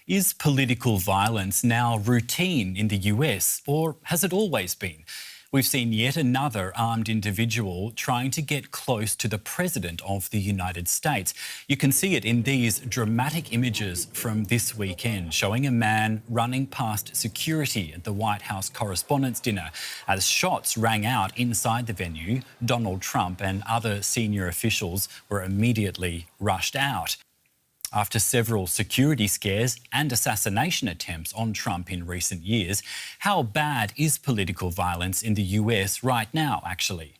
Is political violence now routine in the US, or has it always been? We've seen yet another armed individual trying to get close to the President of the United States. You can see it in these dramatic images from this weekend, showing a man running past security at the White House Correspondents' dinner. As shots rang out inside the venue, Donald Trump and other senior officials were immediately rushed out. After several security scares and assassination attempts on Trump in recent years, how bad is political violence in the US right now, actually?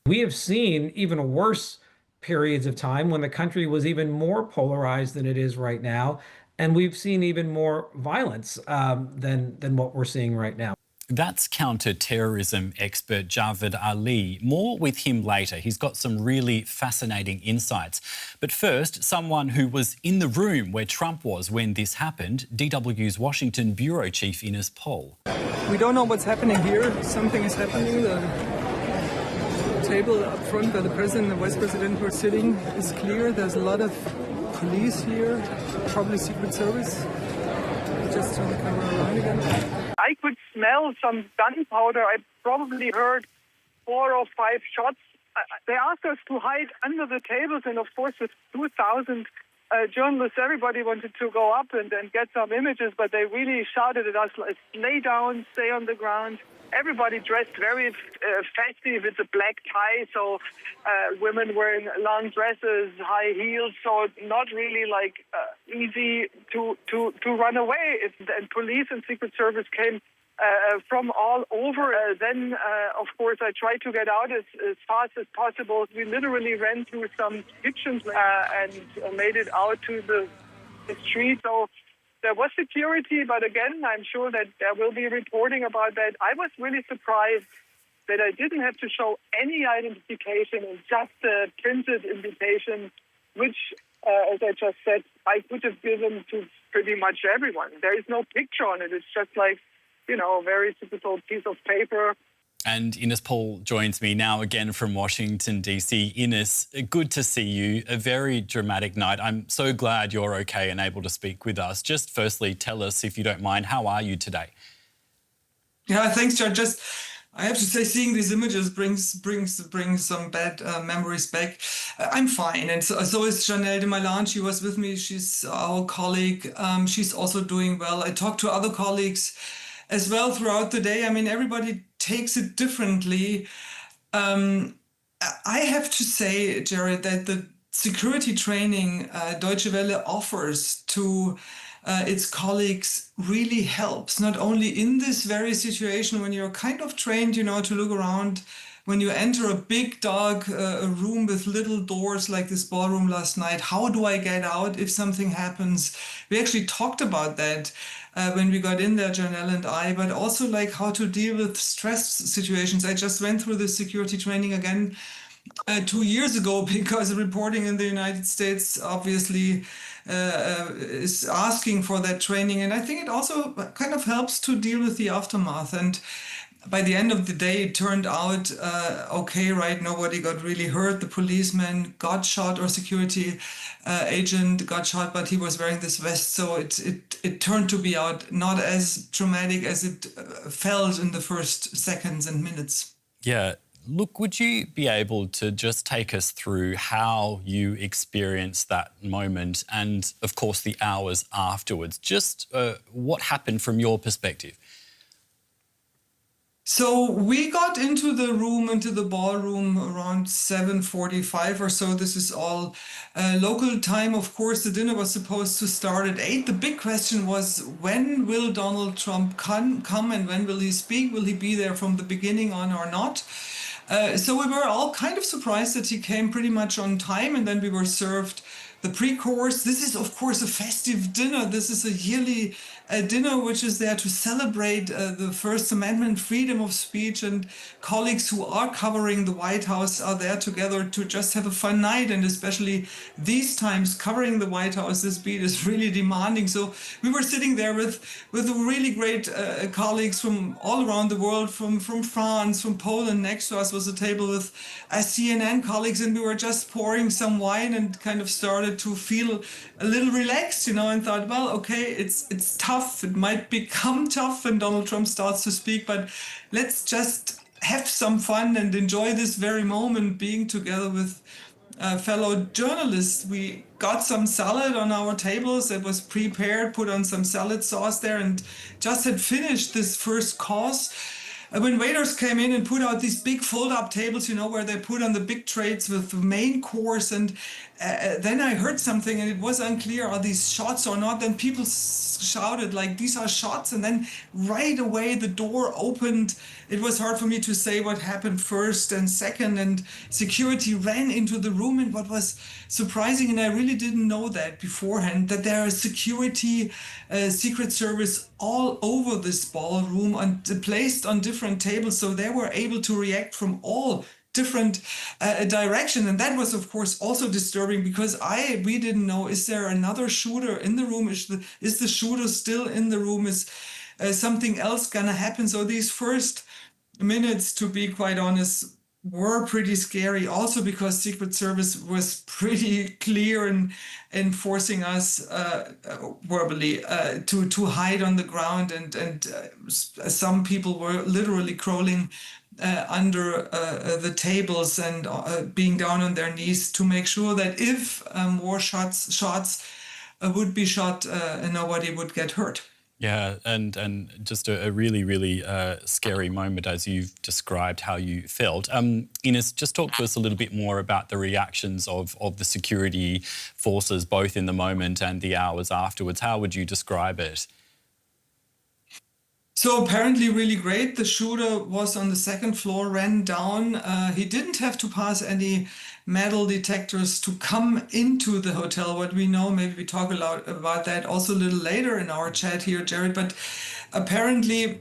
We have seen even worse periods of time when the country was even more polarized than it is right now, and we've seen even more violence than what we're seeing right now. That's counterterrorism expert Javed Ali. More with him later. He's got some really fascinating insights. But first, someone who was in the room where Trump was when this happened, DW's Washington Bureau Chief Ines Poll. We don't know what's happening here. Something is happening. The table up front where the president and the vice president were sitting is clear. There's a lot of police here, probably Secret Service. Just turn the camera around again. I could smell some gunpowder. I probably heard 4 or 5 shots. They asked us to hide under the tables, and of course with 2,000 journalists, everybody wanted to go up and get some images, but they really shouted at us, like, lay down, stay on the ground. Everybody dressed very festive. It's a black tie, so women wearing long dresses, high heels, so not really like easy to run away. And police and Secret Service came from all over. Then, of course, I tried to get out as fast as possible. We literally ran through some kitchens and made it out to the street. So there was security, but again, I'm sure that there will be reporting about that. I was really surprised that I didn't have to show any identification and just a printed invitation, which, as I just said, I could have given to pretty much everyone. There is no picture on it. It's just like, a very typical piece of paper. And Ines Poll joins me now again from Washington, D.C. Ines, good to see you. A very dramatic night. I'm so glad you're okay and able to speak with us. Just firstly, tell us, if you don't mind, how are you today? Yeah, thanks, John. I have to say, seeing these images brings some bad memories back. I'm fine, and so is Janelle de Malan. She was with me. She's our colleague. She's also doing well. I talked to other colleagues as well throughout the day. I mean, everybody takes it differently. I have to say, Jared, that the security training Deutsche Welle offers to its colleagues really helps, not only in this very situation when you're kind of trained, to look around. When you enter a big, dark a room with little doors like this ballroom last night, how do I get out if something happens? We actually talked about that when we got in there, Janelle and I, but also like how to deal with stress situations. I just went through the security training again 2 years ago because reporting in the United States obviously is asking for that training. And I think it also kind of helps to deal with the aftermath. And by the end of the day, it turned out okay, right? Nobody got really hurt. The policeman got shot, or security agent got shot, but he was wearing this vest. So it turned to be out not as traumatic as it felt in the first seconds and minutes. Yeah. Look, would you be able to just take us through how you experienced that moment and, of course, the hours afterwards? Just what happened from your perspective? So we got into the ballroom around 7:45 or so. This is all local time. Of course, the dinner was supposed to start at 8. The big question was, when will Donald Trump come and when will he speak? Will he be there from the beginning on or not? So we were all kind of surprised that he came pretty much on time, and then we were served the pre-course. This is, of course, a festive dinner. This is a yearly dinner which is there to celebrate the First Amendment, freedom of speech, and colleagues who are covering the White House are there together to just have a fun night. And especially these times, covering the White House, this beat is really demanding. So we were sitting there with really great colleagues from all around the world, from France, from Poland. Next to us was a table with CNN colleagues, and we were just pouring some wine and kind of started started to feel a little relaxed, and thought, well, okay, it's tough. It might become tough when Donald Trump starts to speak, but let's just have some fun and enjoy this very moment being together with fellow journalists. We got some salad on our tables. It was prepared, put on some salad sauce there, and just had finished this first course. When waiters came in and put out these big fold-up tables, where they put on the big trays with the main course, and then I heard something, and it was unclear, are these shots or not? Then people shouted, like, these are shots, and then right away the door opened. It was hard for me to say what happened first and second, and security ran into the room. And what was surprising, and I really didn't know that beforehand, that there is security, Secret Service all over this ballroom and placed on different tables, so they were able to react from all different direction. And that was, of course, also disturbing, because we didn't know, is there another shooter in the room? Is the shooter still in the room? Is something else gonna happen? So these first minutes, to be quite honest, were pretty scary, also because Secret Service was pretty clear in forcing us verbally to hide on the ground, and some people were literally crawling under the tables and being down on their knees to make sure that if more shots would be shot, nobody would get hurt. Yeah, and just a really, really scary moment, as you've described how you felt. Ines, just talk to us a little bit more about the reactions of the security forces, both in the moment and the hours afterwards. How would you describe it? So apparently really great. The shooter was on the second floor, ran down. He didn't have to pass any metal detectors to come into the hotel. What we know, maybe we talk a lot about that also a little later in our chat here, Jared, but apparently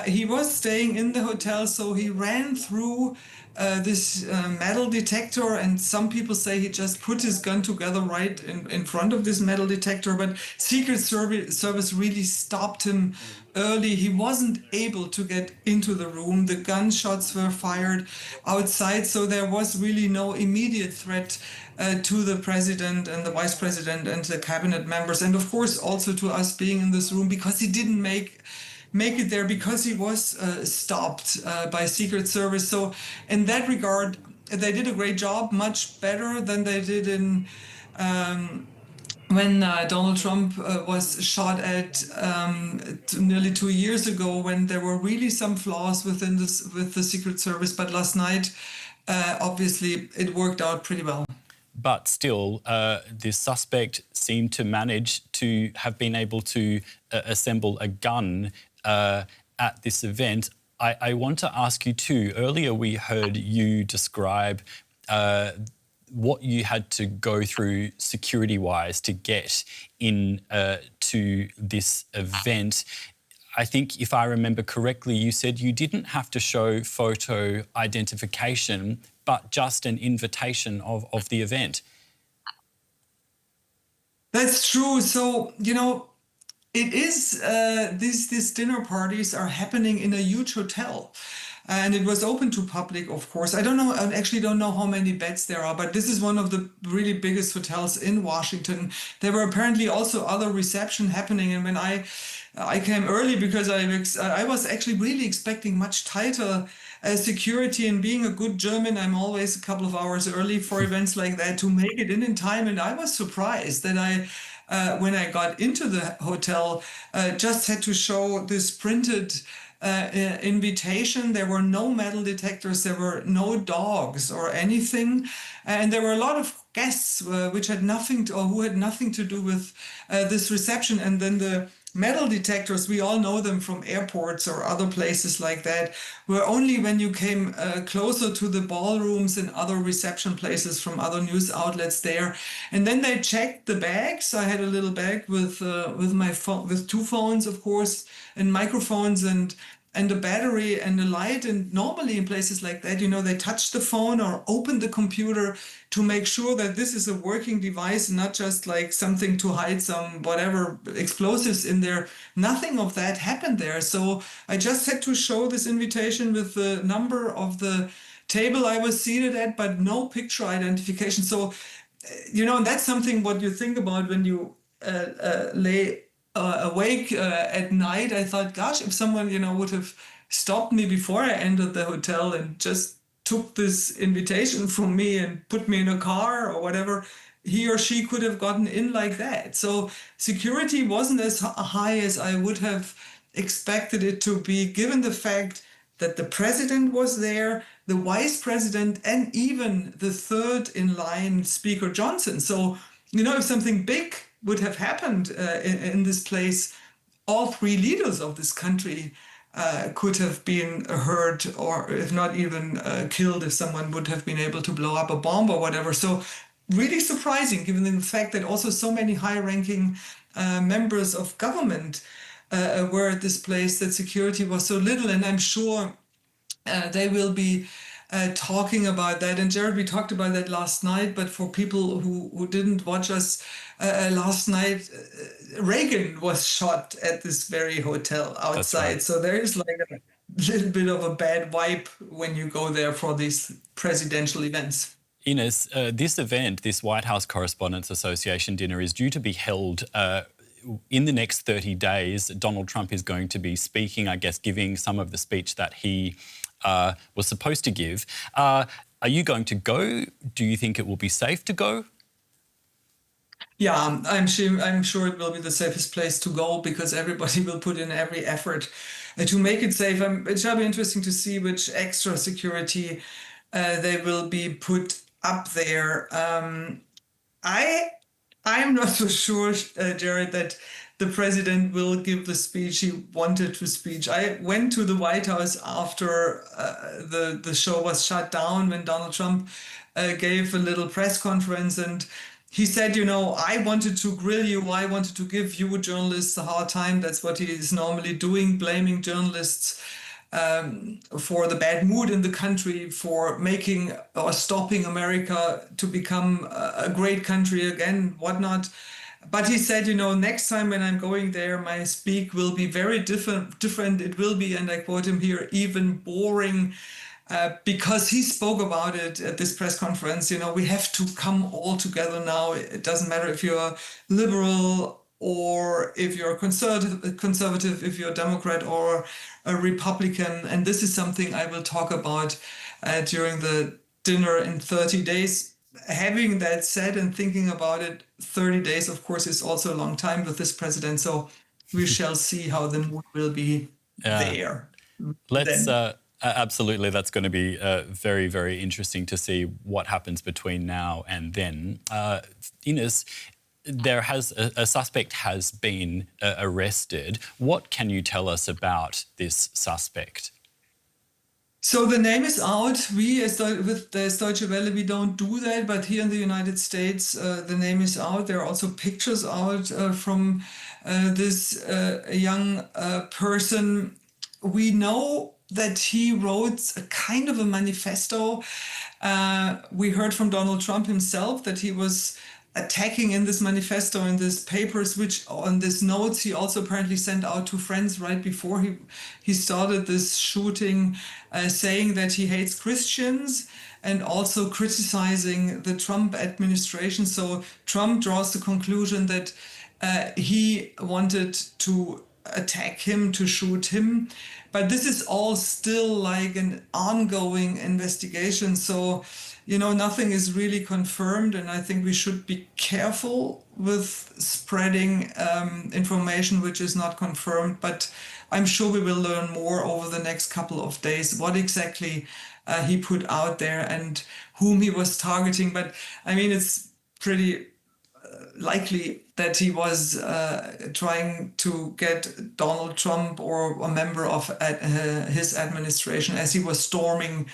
he was staying in the hotel, so he ran through this metal detector, and some people say he just put his gun together right in front of this metal detector, but Secret Service really stopped him early. He wasn't able to get into the room. The gunshots were fired outside, so there was really no immediate threat to the president and the vice president and the cabinet members, and of course also to us being in this room, because he didn't make it there, because he was stopped by Secret Service. So in that regard, they did a great job, much better than they did in when Donald Trump was shot at nearly 2 years ago, when there were really some flaws with the Secret Service. But last night, obviously, it worked out pretty well. But still, the suspect seemed to manage to have been able to assemble a gun at this event. I want to ask you too, earlier we heard you describe what you had to go through security-wise to get in to this event. I think if I remember correctly, you said you didn't have to show photo identification, but just an invitation of the event. That's true. So, it is, these dinner parties are happening in a huge hotel. And it was open to public, of course. I actually don't know how many beds there are, but this is one of the really biggest hotels in Washington. There were apparently also other reception happening. And when I came early, because I was actually really expecting much tighter security, and being a good German, I'm always a couple of hours early for events like that to make it in time. And I was surprised that when I got into the hotel, just had to show this printed invitation. There were no metal detectors, there were no dogs or anything, and there were a lot of guests who had nothing to do with this reception. And then the metal detectors, we all know them from airports or other places like that, were only when you came closer to the ballrooms and other reception places from other news outlets there. And then they checked the bags. I had a little bag with my phone, with 2 phones, of course, and microphones and a battery and a light. And normally in places like that, they touch the phone or open the computer to make sure that this is a working device, not just like something to hide some whatever explosives in there. Nothing of that happened there. So I just had to show this invitation with the number of the table I was seated at, but no picture identification. So and that's something what you think about when you lay awake at night. I thought, gosh, if someone, would have stopped me before I entered the hotel and just took this invitation from me and put me in a car or whatever, he or she could have gotten in like that. So security wasn't as high as I would have expected it to be, given the fact that the president was there, the vice president, and even the third in line, Speaker Johnson. So, if something big would have happened in this place, all three leaders of this country could have been hurt, or if not even killed, if someone would have been able to blow up a bomb or whatever. So really surprising, given the fact that also so many high-ranking members of government were at this place, that security was so little. And I'm sure they will be talking about that. And Jared, we talked about that last night, but for people who didn't watch us last night, Reagan was shot at this very hotel outside. Right. So there is like a little bit of a bad vibe when you go there for these presidential events. Ines, this event, this White House Correspondents Association dinner, is due to be held in the next 30 days. Donald Trump is going to be speaking, I guess, giving some of the speech that he was supposed to give. Are you going to go? Do you think it will be safe to go? Yeah, I'm sure it will be the safest place to go, because everybody will put in every effort to make it safe. It shall be interesting to see which extra security they will be put up there. I'm not so sure, Jared, that the president will give the speech he wanted to speech. I went to the White House after the show was shut down, when Donald Trump gave a little press conference, and he said, I wanted to grill you. I wanted to give you journalists a hard time. That's what he is normally doing, blaming journalists for the bad mood in the country, for making or stopping America to become a great country again, whatnot. But he said, next time when I'm going there, my speak will be very different. It will be, and I quote him here, even boring, because he spoke about it at this press conference. We have to come all together now. It doesn't matter if you're liberal or if you're conservative, if you're a Democrat or a Republican. And this is something I will talk about during the dinner in 30 days. Having that said and thinking about it, 30 days, of course, is also a long time with this president. So we shall see how the mood will be there. Absolutely, that's going to be very, very interesting to see what happens between now and then. Ines, a suspect has been arrested. What can you tell us about this suspect? So the name is out. We, as Deutsche Welle, we don't do that, but here in the United States, the name is out. There are also pictures out from this young person. We know that he wrote a kind of a manifesto. We heard from Donald Trump himself that he was attacking in this manifesto, in these papers, which on these notes he also apparently sent out to friends right before he started this shooting, saying that he hates Christians and also criticizing the Trump administration. So Trump draws the conclusion that he wanted to attack him, to shoot him. But this is all still like an ongoing investigation. So, nothing is really confirmed. And I think we should be careful with spreading information which is not confirmed. But I'm sure we will learn more over the next couple of days, what exactly he put out there and whom he was targeting. But I mean, it's pretty likely that he was trying to get Donald Trump or a member of his administration, as he was storming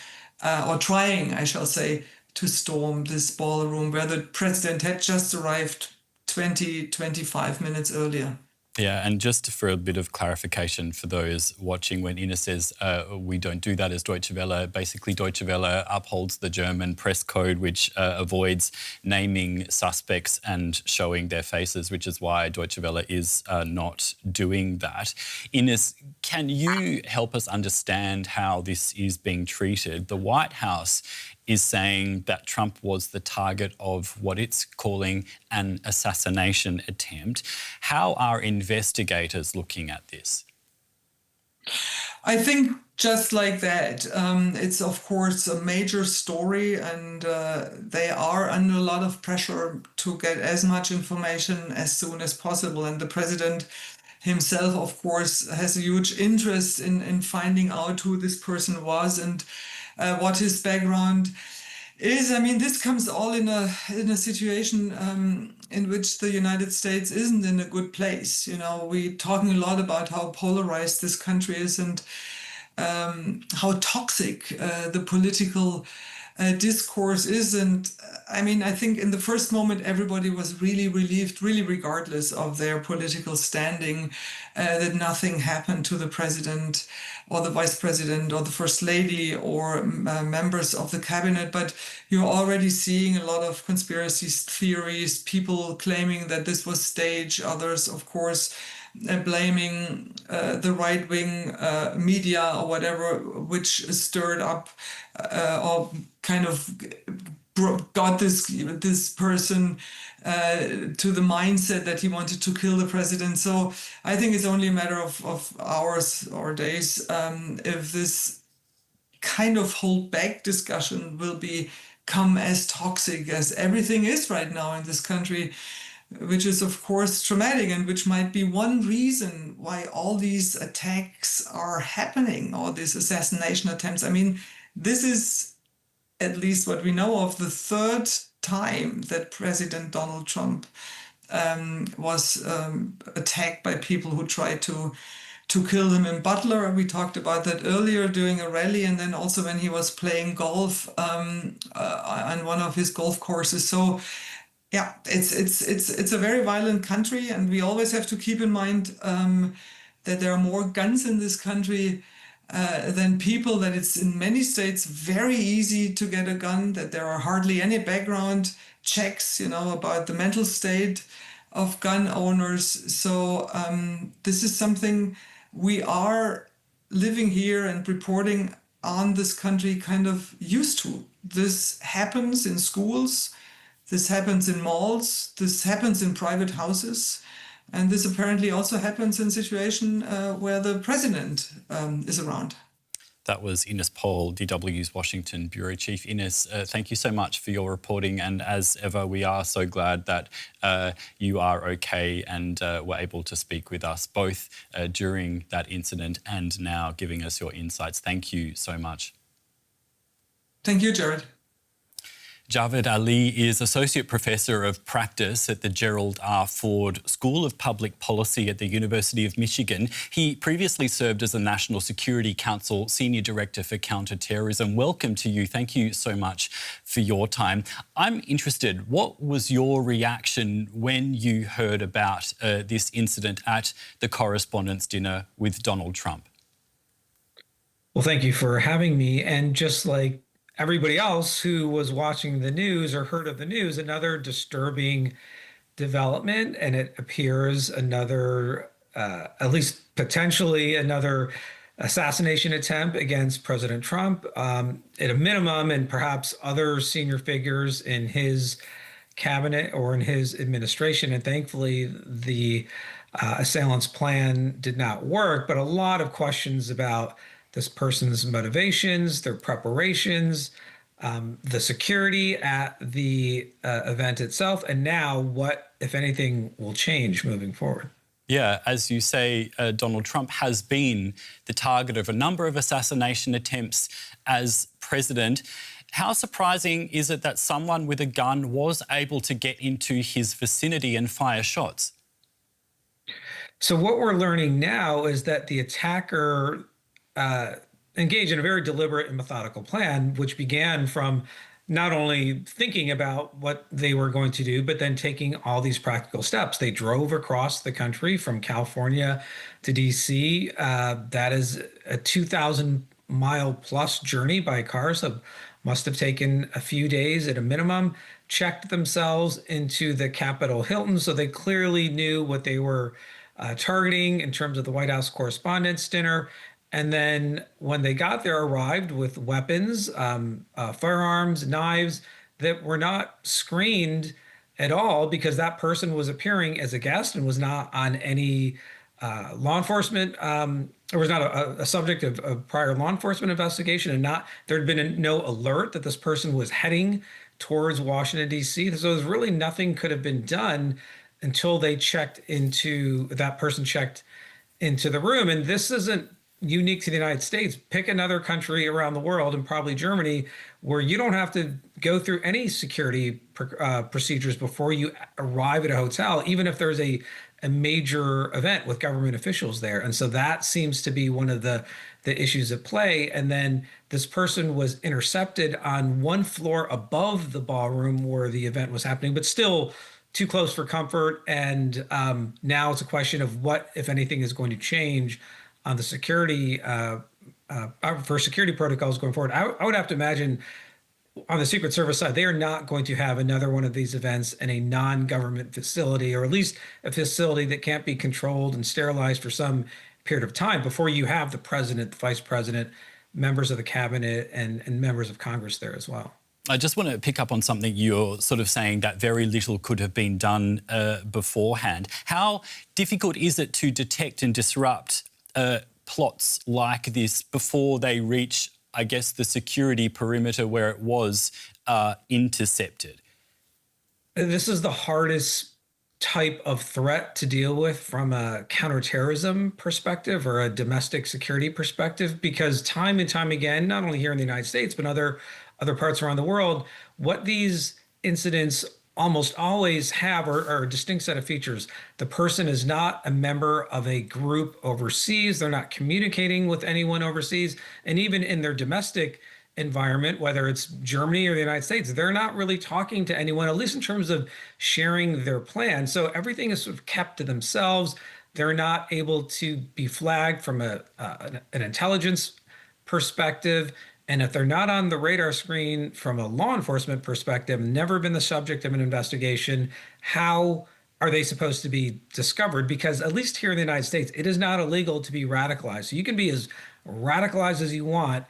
or trying, I shall say, to storm this ballroom where the president had just arrived 25 minutes earlier. Yeah, and just for a bit of clarification for those watching, when Ines says we don't do that as Deutsche Welle, basically Deutsche Welle upholds the German press code, which avoids naming suspects and showing their faces, which is why Deutsche Welle is not doing that. Ines, can you help us understand how this is being treated? The White House is saying that Trump was the target of what it's calling an assassination attempt. How are investigators looking at this? I think just like that, it's of course a major story, and they are under a lot of pressure to get as much information as soon as possible. And the president himself, of course, has a huge interest in finding out who this person was and what his background is. I mean, this comes all in a situation in which the United States isn't in a good place. You know, we're talking a lot about how polarized this country is and how toxic the political discourse is. And I mean, I think in the first moment, everybody was really relieved, really regardless of their political standing, that nothing happened to the president or the vice president or the first lady or members of the cabinet. But you're already seeing a lot of conspiracy theories, people claiming that this was staged, others, of course, blaming the right-wing media or whatever, which stirred up or kind of got this person to the mindset that he wanted to kill the president. So I think it's only a matter of hours or days if this kind of hold back discussion will become as toxic as everything is right now in this country, which is of course traumatic, and which might be one reason why all these attacks are happening, all these assassination attempts. I mean, this is, at least what we know of, the third time that President Donald Trump was attacked by people who tried to kill him in Butler. We talked about that earlier during a rally, and then also when he was playing golf on one of his golf courses. So yeah, it's a very violent country, and we always have to keep in mind that there are more guns in this country than people, that it's in many states very easy to get a gun, that there are hardly any background checks, you know, about the mental state of gun owners. So this is something we are living here and reporting on this country kind of used to. This happens in schools, this happens in malls, this happens in private houses. And this apparently also happens in situations where the president is around. That was Ines Paul, DW's Washington Bureau Chief. Ines, thank you so much for your reporting. And as ever, we are so glad that you are okay and were able to speak with us both during that incident and now giving us your insights. Thank you so much. Thank you, Jared. Javed Ali is Associate Professor of Practice at the Gerald R. Ford School of Public Policy at the University of Michigan. He previously served as the National Security Council Senior Director for Counterterrorism. Welcome to you. Thank you so much for your time. I'm interested, what was your reaction when you heard about this incident at the Correspondents' Dinner with Donald Trump? Well, thank you for having me. And just like everybody else who was watching the news or heard of the news, another disturbing development, and it appears another, at least potentially another assassination attempt against President Trump, at a minimum, and perhaps other senior figures in his cabinet or in his administration. And thankfully, the assailant's plan did not work, but a lot of questions about this person's motivations, their preparations, the security at the event itself, and now what, if anything, will change moving forward. Yeah, as you say, Donald Trump has been the target of a number of assassination attempts as president. How surprising is it that someone with a gun was able to get into his vicinity and fire shots? So what we're learning now is that the attacker engage in a very deliberate and methodical plan, which began from not only thinking about what they were going to do, but then taking all these practical steps. They drove across the country from California to D.C. That is a 2,000-mile plus journey by car, so must have taken a few days at a minimum, checked themselves into the Capitol Hilton, so they clearly knew what they were targeting in terms of the White House Correspondents' Dinner. And then when they got there, arrived with weapons, firearms, knives that were not screened at all because that person was appearing as a guest and was not on any law enforcement, or was not a subject of prior law enforcement investigation, and not there had been no alert that this person was heading towards Washington, D.C. So there's really nothing could have been done until that person checked into the room. And this isn't unique to the United States. Pick another country around the world, and probably Germany, where you don't have to go through any security procedures before you arrive at a hotel, even if there's a major event with government officials there. And so that seems to be one of the issues at play. And then this person was intercepted on one floor above the ballroom where the event was happening, but still too close for comfort. And now it's a question of what, if anything, is going to change on the security for security protocols going forward. I would have to imagine on the Secret Service side, they are not going to have another one of these events in a non-government facility, or at least a facility that can't be controlled and sterilized for some period of time before you have the president, the vice president, members of the cabinet, and members of Congress there as well. I just want to pick up on something you're sort of saying, that very little could have been done beforehand. How difficult is it to detect and disrupt plots like this before they reach, I guess, the security perimeter where it was intercepted? This is the hardest type of threat to deal with from a counterterrorism perspective or a domestic security perspective, because time and time again, not only here in the United States, but other parts around the world, what these incidents almost always have are a distinct set of features. The person is not a member of a group overseas. They're not communicating with anyone overseas. And even in their domestic environment, whether it's Germany or the United States, they're not really talking to anyone, at least in terms of sharing their plan. So everything is sort of kept to themselves. They're not able to be flagged from an intelligence perspective. And if they're not on the radar screen from a law enforcement perspective, never been the subject of an investigation, how are they supposed to be discovered? Because at least here in the United States, it is not illegal to be radicalized. So you can be as radicalized as you want,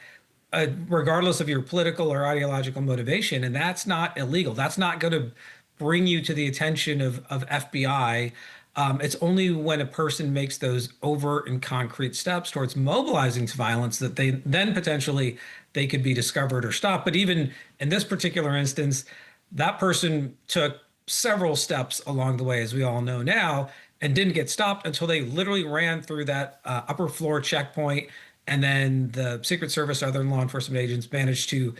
regardless of your political or ideological motivation. And that's not illegal. That's not going to bring you to the attention of FBI. It's only when a person makes those overt and concrete steps towards mobilizing to violence that they then potentially they could be discovered or stopped. But even in this particular instance, that person took several steps along the way, as we all know now, and didn't get stopped until they literally ran through that upper floor checkpoint. And then the Secret Service, other law enforcement agents managed to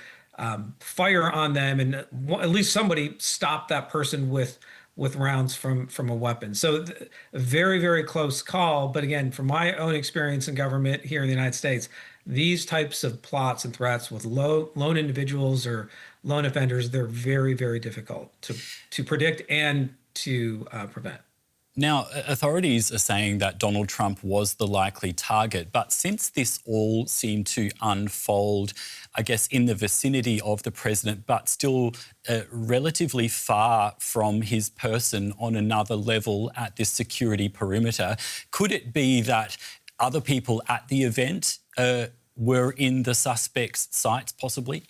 fire on them, and at least somebody stopped that person with rounds from a weapon. So a very, very close call. But again, from my own experience in government here in the United States, these types of plots and threats with lone individuals or lone offenders, they're very, very difficult to predict and to prevent. Now, authorities are saying that Donald Trump was the likely target, but since this all seemed to unfold, I guess, in the vicinity of the president, but still relatively far from his person on another level at this security perimeter, could it be that other people at the event were in the suspect's sights, possibly?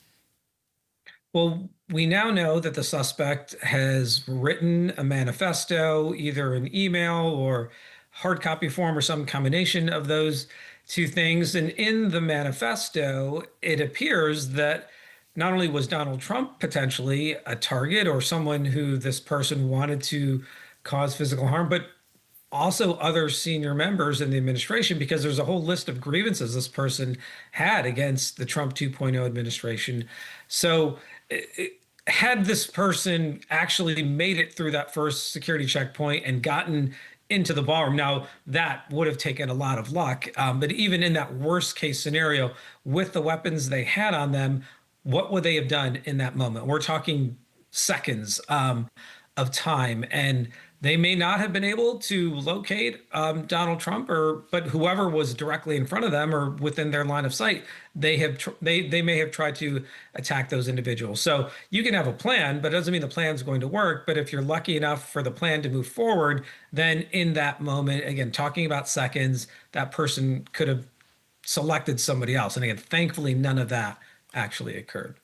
Well, we now know that the suspect has written a manifesto, either in email or hard copy form or some combination of those two things. And in the manifesto, it appears that not only was Donald Trump potentially a target or someone who this person wanted to cause physical harm, but also other senior members in the administration, because there's a whole list of grievances this person had against the Trump 2.0 administration. So had this person actually made it through that first security checkpoint and gotten into the ballroom, now that would have taken a lot of luck. But even in that worst case scenario, with the weapons they had on them, what would they have done in that moment? We're talking seconds of time, and they may not have been able to locate Donald Trump, but whoever was directly in front of them or within their line of sight, they may have tried to attack those individuals. So you can have a plan, but it doesn't mean the plan's going to work. But if you're lucky enough for the plan to move forward, then in that moment, again, talking about seconds, that person could have selected somebody else. And again, thankfully, none of that actually occurred.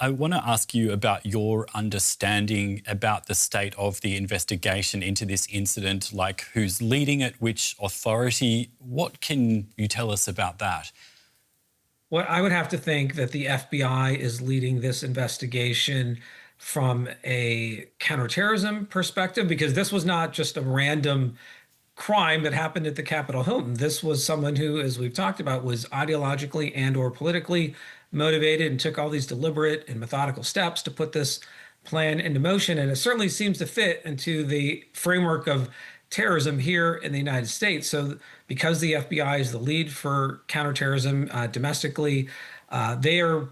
I want to ask you about your understanding about the state of the investigation into this incident, like who's leading it, which authority. What can you tell us about that? Well, I would have to think that the FBI is leading this investigation from a counterterrorism perspective, because this was not just a random crime that happened at the Capitol Hilton. This was someone who, as we've talked about, was ideologically and or politically motivated and took all these deliberate and methodical steps to put this plan into motion. And it certainly seems to fit into the framework of terrorism here in the United States. So because the FBI is the lead for counterterrorism domestically, they are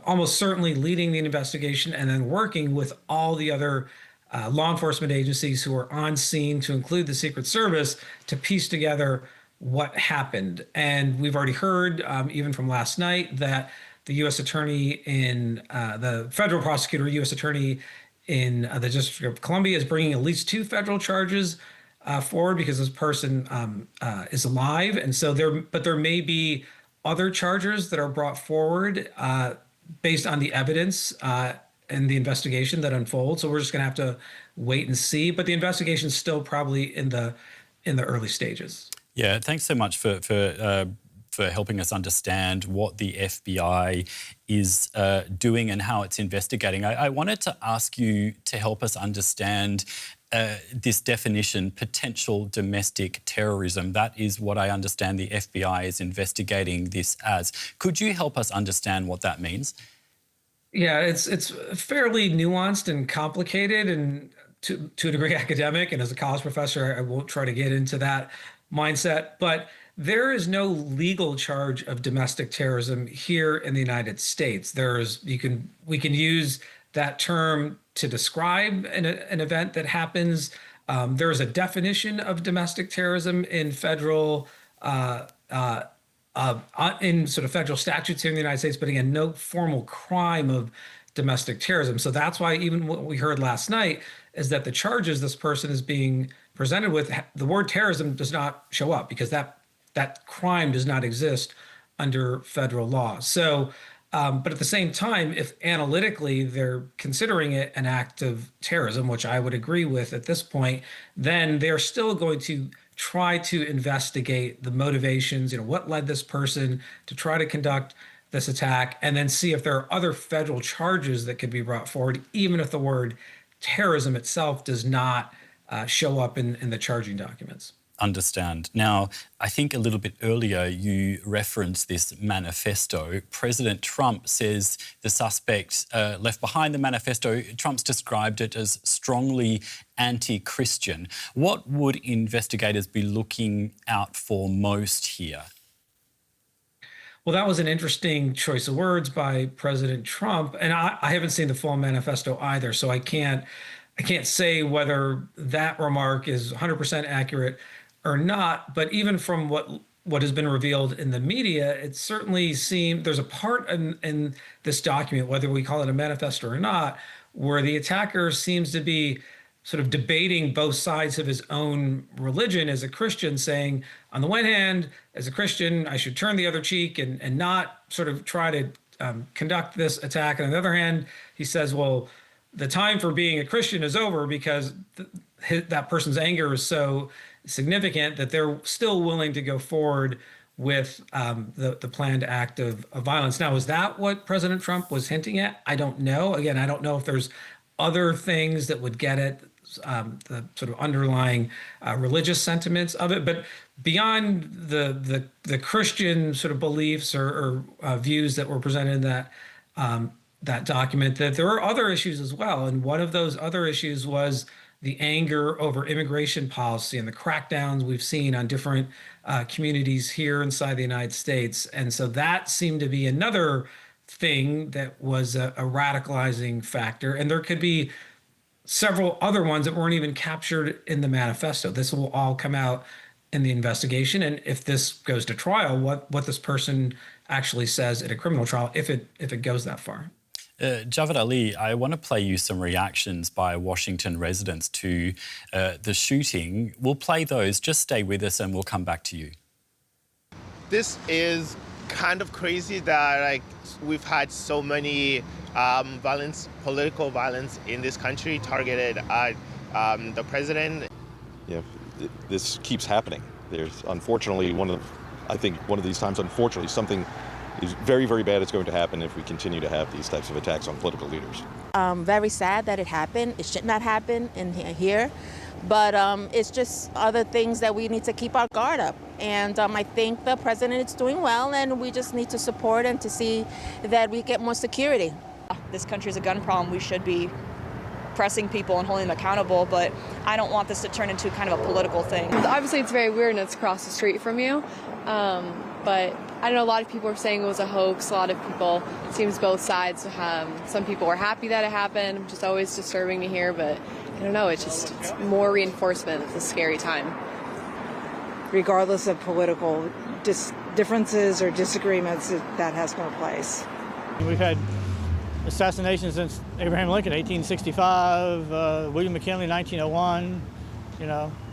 almost certainly leading the investigation and then working with all the other law enforcement agencies who are on scene, to include the Secret Service, to piece together what happened. And we've already heard, even from last night, that the U.S. attorney in the federal prosecutor, U.S. attorney in the District of Columbia, is bringing at least 2 federal charges forward because this person is alive. And so there may be other charges that are brought forward based on the evidence and the investigation that unfolds. So we're just going to have to wait and see. But the investigation is still probably in the early stages. Yeah, thanks so much for helping us understand what the FBI is doing and how it's investigating. I wanted to ask you to help us understand this definition, potential domestic terrorism. That is what I understand the FBI is investigating this as. Could you help us understand what that means? Yeah, it's fairly nuanced and complicated, and to a degree academic. And as a college professor, I won't try to get into that mindset. But there is no legal charge of domestic terrorism here in the United States. We can use that term to describe an event that happens. There is a definition of domestic terrorism in federal in sort of federal statutes here in the United States, but again, no formal crime of domestic terrorism. So that's why even what we heard last night is that the charges this person is being presented with, the word terrorism does not show up, because that crime does not exist under federal law. So, but at the same time, if analytically they're considering it an act of terrorism, which I would agree with at this point, then they're still going to try to investigate the motivations, what led this person to try to conduct this attack, and then see if there are other federal charges that could be brought forward, even if the word terrorism itself does not show up in the charging documents. Understand. Now, I think a little bit earlier you referenced this manifesto. President Trump says the suspect left behind the manifesto. Trump's described it as strongly anti-Christian. What would investigators be looking out for most here? Well, that was an interesting choice of words by President Trump, and I haven't seen the full manifesto either, so I can't say whether that remark is 100% accurate or not. But even from what has been revealed in the media, it certainly seemed there's a part in this document, whether we call it a manifesto or not, where the attacker seems to be sort of debating both sides of his own religion as a Christian, saying, on the one hand, as a Christian, I should turn the other cheek and not sort of try to conduct this attack. And on the other hand, he says, well, the time for being a Christian is over, because that person's anger is so significant that they're still willing to go forward with the planned act of violence. Now, is that what President Trump was hinting at? I don't know. Again, I don't know if there's other things that would get at the sort of underlying religious sentiments of it. But beyond the Christian sort of beliefs or views that were presented in that document, that there are other issues as well. And one of those other issues was the anger over immigration policy and the crackdowns we've seen on different communities here inside the United States. And so that seemed to be another thing that was a radicalizing factor. And there could be several other ones that weren't even captured in the manifesto. This will all come out in the investigation. And if this goes to trial, what this person actually says at a criminal trial, if it goes that far. Javed Ali, I want to play you some reactions by Washington residents to the shooting. We'll play those. Just stay with us and we'll come back to you. This is kind of crazy that we've had so many political violence in this country targeted at the president. Yeah, this keeps happening. There's unfortunately I think one of these times, unfortunately, something is very, very bad is going to happen if we continue to have these types of attacks on political leaders. Very sad that it happened. It should not happen in here. But it's just other things that we need to keep our guard up. And I think the president is doing well, and we just need to support and to see that we get more security. This country is a gun problem. We should be pressing people and holding them accountable, but I don't want this to turn into kind of a political thing. Obviously, it's very weird and it's across the street from you. But I know a lot of people are saying it was a hoax. A lot of people, it seems both sides. Some people were happy that it happened, which is always disturbing to hear, but I don't know, it's more reinforcement. It's a scary time. Regardless of political differences or disagreements, that has no place. We've had assassinations since Abraham Lincoln, 1865, William McKinley, 1901,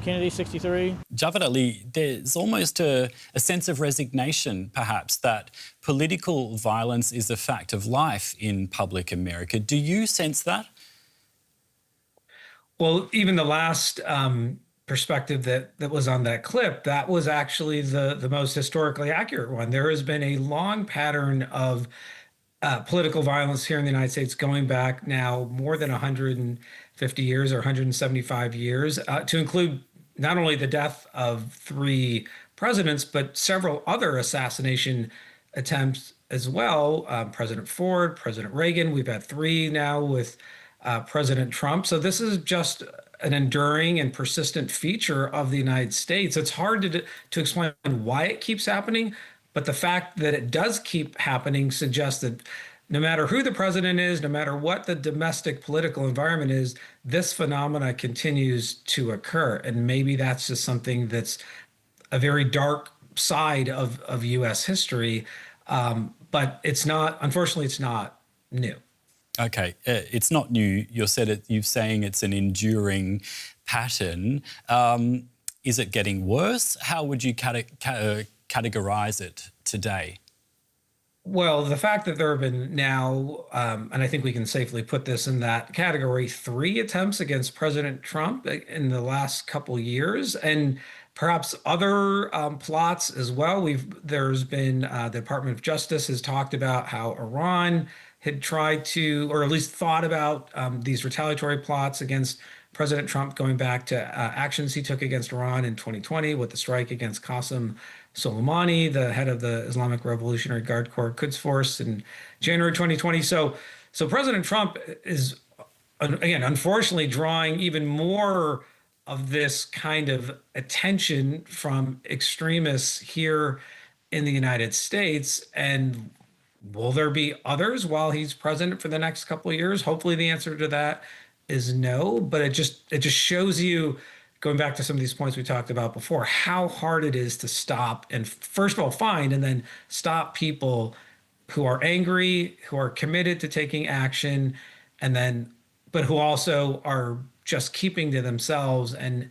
Kennedy, 63. Javed Ali, there's almost a sense of resignation, perhaps, that political violence is a fact of life in public America. Do you sense that? Well, even the last perspective that was on that clip, that was actually the most historically accurate one. There has been a long pattern of political violence here in the United States going back now more than 150 years or 175 years, to include not only the death of 3 presidents, but several other assassination attempts as well. President Ford, President Reagan, we've had 3 now with President Trump. So this is just an enduring and persistent feature of the United States. It's hard to explain why it keeps happening, but the fact that it does keep happening suggests that no matter who the president is, no matter what the domestic political environment is, this phenomena continues to occur. And maybe that's just something that's a very dark side of U.S. history. But it's not, unfortunately, it's not new. Okay, it's not new. You're saying it's an enduring pattern. Is it getting worse? How would you categorize it today? Well, the fact that there have been now, and I think we can safely put this in that category, 3 attempts against President Trump in the last couple years, and perhaps other plots as well. There's been the Department of Justice has talked about how Iran had tried to, or at least thought about these retaliatory plots against President Trump, going back to actions he took against Iran in 2020 with the strike against Qasem Soleimani, the head of the Islamic Revolutionary Guard Corps Quds Force, in January 2020. So President Trump is, again, unfortunately drawing even more of this kind of attention from extremists here in the United States. And will there be others while he's president for the next couple of years? Hopefully the answer to that is no, but it just shows you, going back to some of these points we talked about before, how hard it is to stop and, first of all, find and then stop people who are angry, who are committed to taking action, but who also are just keeping to themselves and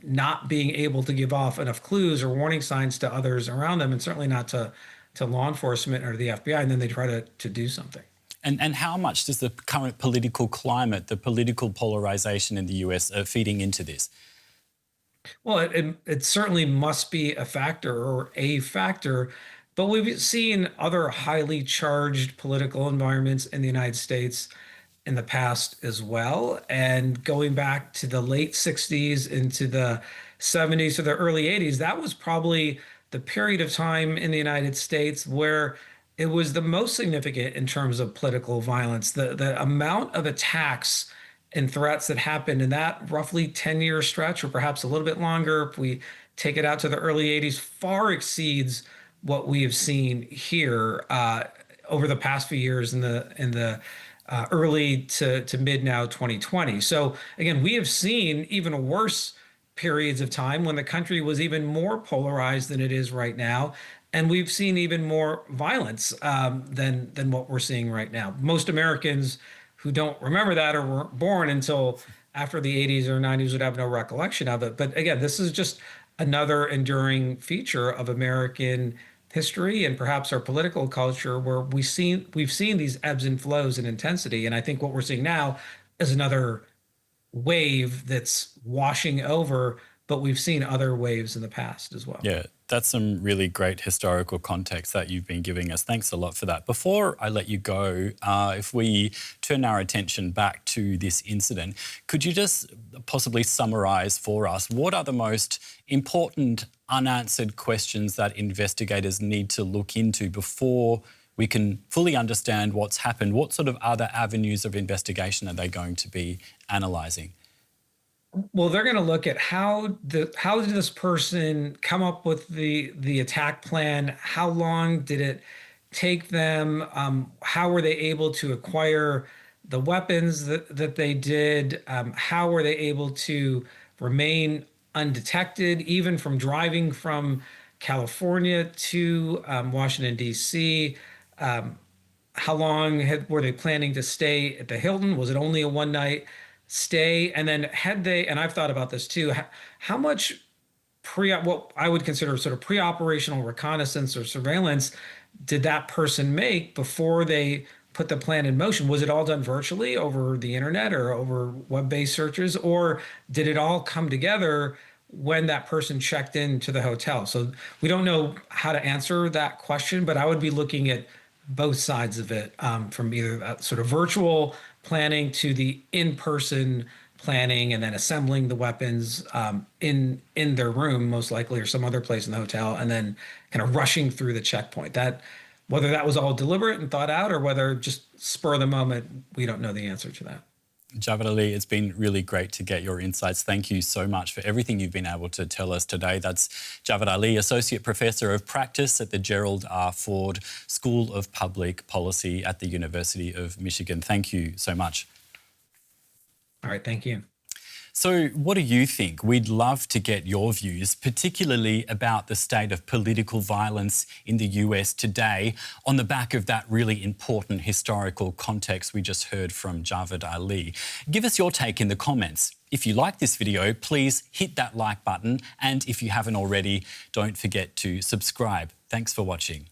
not being able to give off enough clues or warning signs to others around them, and certainly not to law enforcement or the FBI, and then they try to do something. And how much does the current political climate, the political polarization in the US feeding into this? Well, it certainly must be a factor, but we've seen other highly charged political environments in the United States in the past as well. And going back to the late 60s into the 70s to the early 80s, that was probably the period of time in the United States where it was the most significant in terms of political violence. The amount of attacks and threats that happened in that roughly 10-year stretch, or perhaps a little bit longer, if we take it out to the early 80s, far exceeds what we have seen here over the past few years in the early to mid now 2020. So again, we have seen even worse periods of time when the country was even more polarized than it is right now. And we've seen even more violence than what we're seeing right now. Most Americans who don't remember that or weren't born until after the 80s or 90s would have no recollection of it. But again, this is just another enduring feature of American history and perhaps our political culture, where we've seen these ebbs and flows in intensity. And I think what we're seeing now is another wave that's washing over, but we've seen other waves in the past as well. Yeah, that's some really great historical context that you've been giving us. Thanks a lot for that. Before I let you go, if we turn our attention back to this incident, could you just possibly summarise for us what are the most important unanswered questions that investigators need to look into before we can fully understand what's happened? What sort of other avenues of investigation are they going to be analysing? Well, they're going to look at how did this person come up with the attack plan? How long did it take them? How were they able to acquire the weapons that they did? How were they able to remain undetected, even from driving from California to Washington, D.C.? How long were they planning to stay at the Hilton? Was it only a one-night stay? And then and I've thought about this too, how much what I would consider sort of pre-operational reconnaissance or surveillance did that person make before they put the plan in motion? Was it all done virtually over the internet or over web-based searches, or did it all come together when that person checked into the hotel? So we don't know how to answer that question, but I would be looking at both sides of it, from either that sort of virtual planning to the in-person planning, and then assembling the weapons in their room, most likely, or some other place in the hotel, and then kind of rushing through the checkpoint. That, whether that was all deliberate and thought out or whether just spur of the moment, we don't know the answer to that. Javad Ali, it's been really great to get your insights. Thank you so much for everything you've been able to tell us today. That's Javad Ali, Associate Professor of Practice at the Gerald R. Ford School of Public Policy at the University of Michigan. Thank you so much. All right, thank you. So what do you think? We'd love to get your views, particularly about the state of political violence in the US today, on the back of that really important historical context we just heard from Javad Ali. Give us your take in the comments. If you like this video, please hit that like button. And if you haven't already, don't forget to subscribe. Thanks for watching.